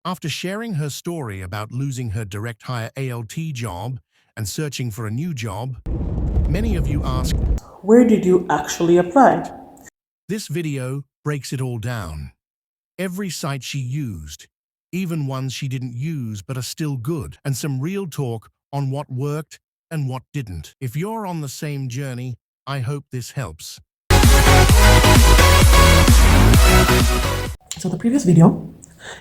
After sharing her story about losing her direct hire ALT job and searching for a new job, many of you asked, Where did you actually apply? this video breaks it all down. Every site she used, even ones she didn't use but are still good, and some real talk on what worked and what didn't. If you're on the same journey, I hope this helps. So the previous video,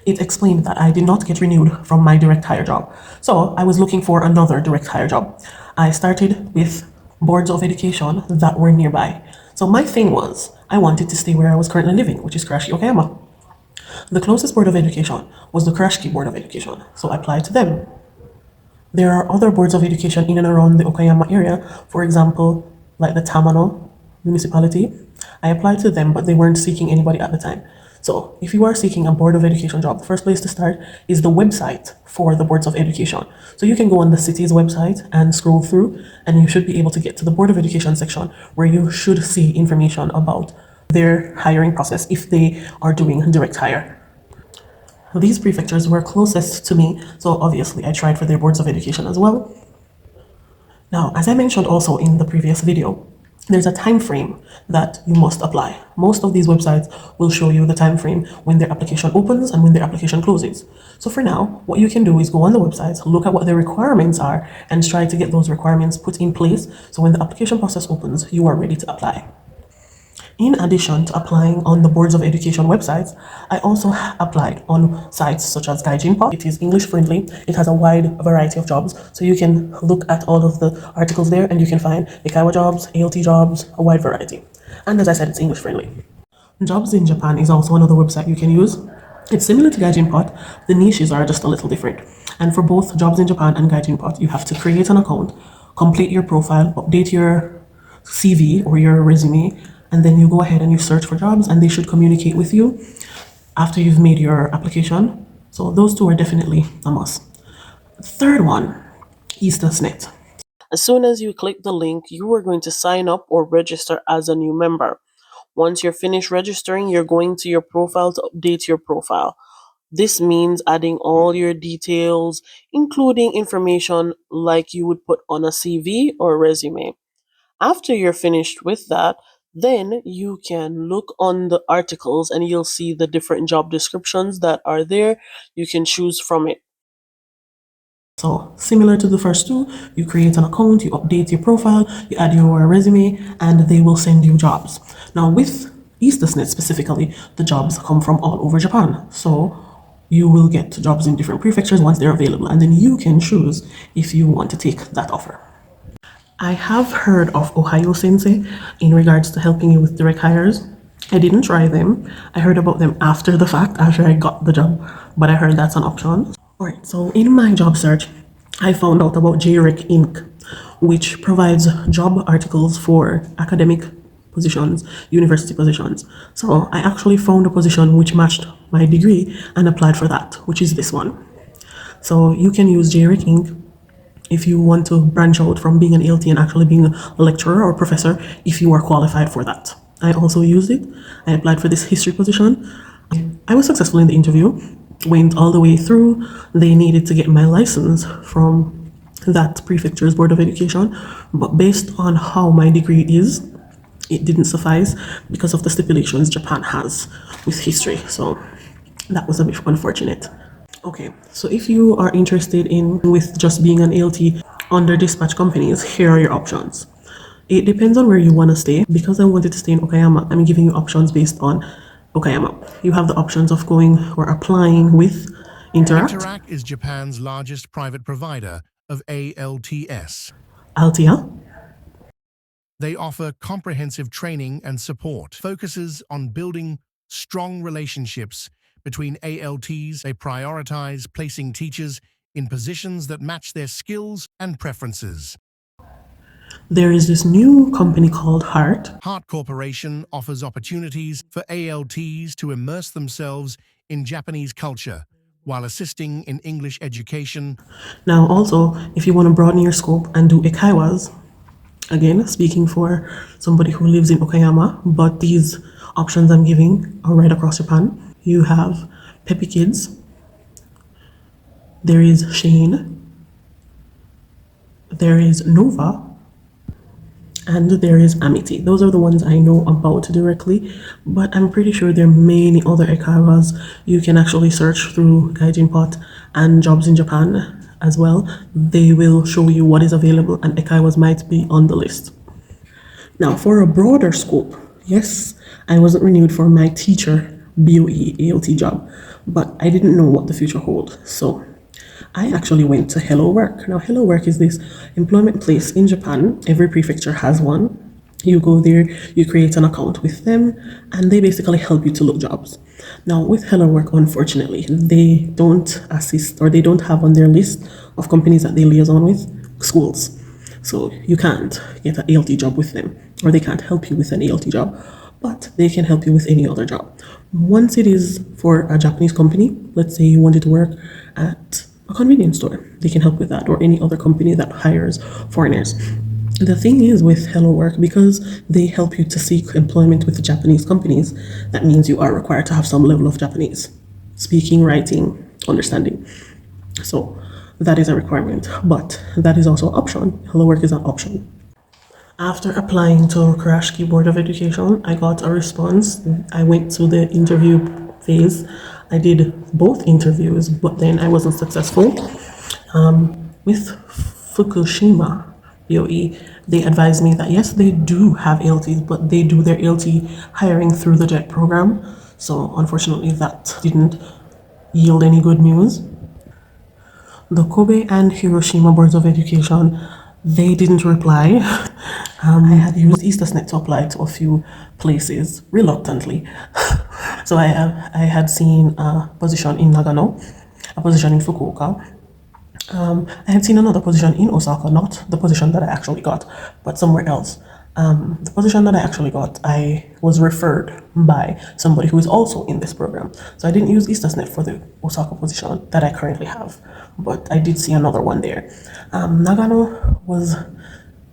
it explained that I did not get renewed from my direct hire job. So I was looking for another direct hire job. I started with boards of education that were nearby. So my thing was, I wanted to stay where I was currently living, which is Karachi, Okayama. The closest board of education was the Karachi Board of Education, so I applied to them. There are other boards of education in and around the Okayama area, for example, like the Tamano municipality. I applied to them, but they weren't seeking anybody at the time. So if you are seeking a board of education job, the first place to start is the website for the boards of education. So you can go on the city's website and scroll through, and you should be able to get to the board of education section where you should see information about their hiring process if they are doing direct hire. These prefectures were closest to me, so obviously I tried for their boards of education as well. Now, as I mentioned also in the previous video, there's a time frame that you must apply. Most of these websites will show you the time frame when their application opens and when their application closes. So for now, what you can do is go on the website, look at what the requirements are, and try to get those requirements put in place so when the application process opens, you are ready to apply. In addition to applying on the boards of education websites, I also applied on sites such as Gaijinpot. It is English friendly. It has a wide variety of jobs, so you can look at all of the articles there and you can find Ekaiwa jobs, ALT jobs, a wide variety. And as I said, it's English friendly. Jobs in Japan is also another website you can use. It's similar to Gaijinpot, the niches are just a little different. And for both Jobs in Japan and Gaijinpot, you have to create an account, complete your profile, update your CV or your resume, and then you go ahead and you search for jobs and they should communicate with you after you've made your application. So those two are definitely a must. Third one, EasterSnet. As soon as you click the link, you are going to sign up or register as a new member. Once you're finished registering, you're going to your profile to update your profile. This means adding all your details, including information like you would put on a CV or resume. After you're finished with that, then you can look on the articles and you'll see the different job descriptions that are there. You can choose from it. So, similar to the first two, you create an account, you update your profile, you add your resume, and they will send you jobs. Now, with EasterSnet specifically, the jobs come from all over Japan. So, you will get jobs in different prefectures once they're available, and then you can choose if you want to take that offer. I have heard of Ohio Sensei in regards to helping you with direct hires. I didn't try them. I heard about them after the fact, after I got the job, but I heard that's an option. Alright, so in my job search, I found out about JREC Inc., which provides job articles for academic positions, university positions. So I actually found a position which matched my degree and applied for that, which is this one. So you can use JREC Inc. if you want to branch out from being an ALT and actually being a lecturer or professor if you are qualified for that. I also used it. I applied for this history position. I was successful in the interview, went all the way through. They needed to get my license from that prefecture's Board of Education, but based on how my degree is, it didn't suffice because of the stipulations Japan has with history. So that was a bit unfortunate. Okay, so if you are interested in with just being an ALT under dispatch companies, here are your options. It depends on where you want to stay. Because I wanted to stay in Okayama, I'm giving you options based on Okayama. You have the options of going or applying with Interact. Interact is Japan's largest private provider of ALTS. Altia. They offer comprehensive training and support, focuses on building strong relationships between ALTs. They prioritize placing teachers in positions that match their skills and preferences. There is this new company called Heart. Heart Corporation offers opportunities for ALTs to immerse themselves in Japanese culture while assisting in English education. Now also, if you want to broaden your scope and do Ekaiwas, again, speaking for somebody who lives in Okayama, but these options I'm giving are right across Japan. You have Peppy Kids, there is Shane, there is Nova, and there is Amity. Those are the ones I know about directly, but I'm pretty sure there are many other Ekaiwas. You can actually search through Gaijin Pot and Jobs in Japan as well. They will show you what is available, and Ekaiwas might be on the list. Now, for a broader scope, yes, I wasn't renewed for my teacher BOE ALT job, but I didn't know what the future hold. So I actually went to Hello Work. Now, Hello Work is this employment place in Japan. Every prefecture has one. You go there, you create an account with them, and they basically help you to look jobs. Now, with Hello Work, unfortunately, they don't assist or they don't have on their list of companies that they liaison with schools. So you can't get an ALT job with them, or they can't help you with an ALT job, but they can help you with any other job. Once it is for a Japanese company, let's say you wanted to work at a convenience store, they can help with that, or any other company that hires foreigners. The thing is with Hello Work, because they help you to seek employment with Japanese companies, that means you are required to have some level of Japanese speaking, writing, understanding. So that is a requirement, but that is also an option. Hello Work is an option. After applying to Kurashiki Board of Education, I got a response. I went to the interview phase. I did both interviews, but then I wasn't successful. With Fukushima BOE, they advised me that yes, they do have ALTs, but they do their ALT hiring through the JET program. So unfortunately, that didn't yield any good news. The Kobe and Hiroshima boards of education, they didn't reply. I had used EasterSnet to apply to a few places reluctantly. So I had seen a position in Nagano, a position in Fukuoka. I had seen another position in Osaka, not the position that I actually got, but somewhere else. The position that I actually got, I was referred by somebody who is also in this program. So I didn't use EasterSnet for the Osaka position that I currently have, but I did see another one there. Nagano was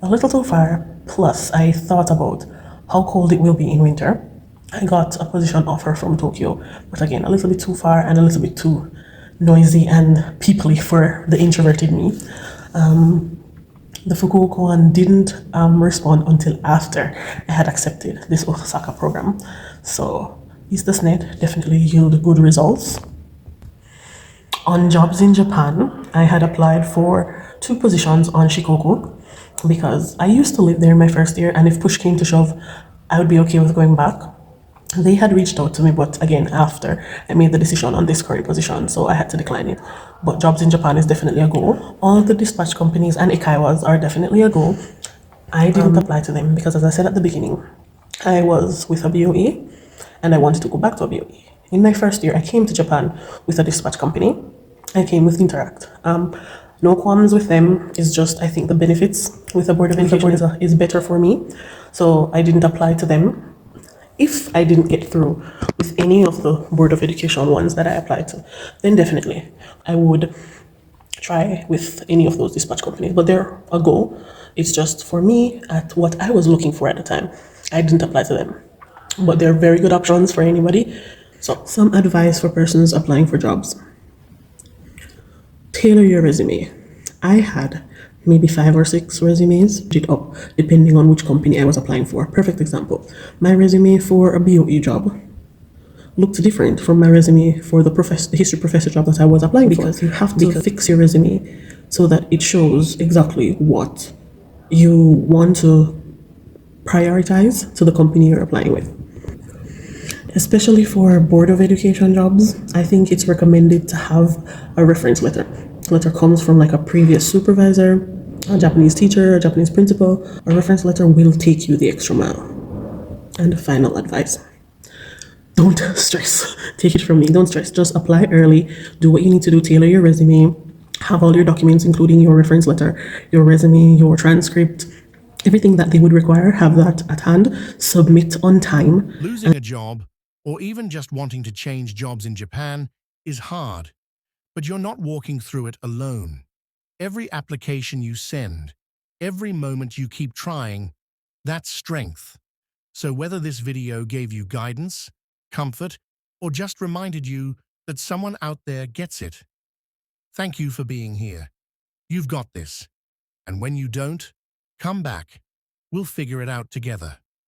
a little too far, plus I thought about how cold it will be in winter. I got a position offer from Tokyo, but again, a little bit too far and a little bit too noisy and peoply for the introverted me. The Fukuoka one didn't respond until after I had accepted this Osaka program. So EasterSnet definitely yielded good results. On Jobs in Japan, I had applied for 2 positions on Shikoku because I used to live there in my first year, and if push came to shove, I would be okay with going back. They had reached out to me, but again, after I made the decision on this current position, so I had to decline it. But Jobs in Japan is definitely a goal. All the dispatch companies and Ekaiwas are definitely a goal. I didn't apply to them because, as I said at the beginning, I was with a BOE and I wanted to go back to a BOE. In my first year, I came to Japan with a dispatch company. I came with Interact. No qualms with them. It's just I think the benefits with a board of education is better for me. So I didn't apply to them. If I didn't get through with any of the Board of Education ones that I applied to, then definitely I would try with any of those dispatch companies. But they're a go. It's just for me at what I was looking for at the time. I didn't apply to them. But they're very good options for anybody. So some advice for persons applying for jobs. Tailor your resume. I had maybe 5 or 6 resumes it up depending on which company I was applying for. Perfect example. My resume for a BOE job looked different from my resume for the history professor job that I was applying for. Because you have to fix your resume so that it shows exactly what you want to prioritize to the company you're applying with. Especially for Board of Education jobs, I think it's recommended to have a reference letter. Letter comes from like a previous supervisor, a Japanese teacher, a Japanese principal. A reference letter will take you the extra mile. And final advice. Don't stress. Take it from me. Don't stress. Just apply early. Do what you need to do. Tailor your resume. Have all your documents, including your reference letter, your resume, your transcript, everything that they would require. Have that at hand. Submit on time. Losing a job, or even just wanting to change jobs in Japan, is hard. But you're not walking through it alone. Every application you send, every moment you keep trying, that's strength. So whether this video gave you guidance, comfort, or just reminded you that someone out there gets it, Thank you for being here. You've got this. And when you don't, come back. We'll figure it out together.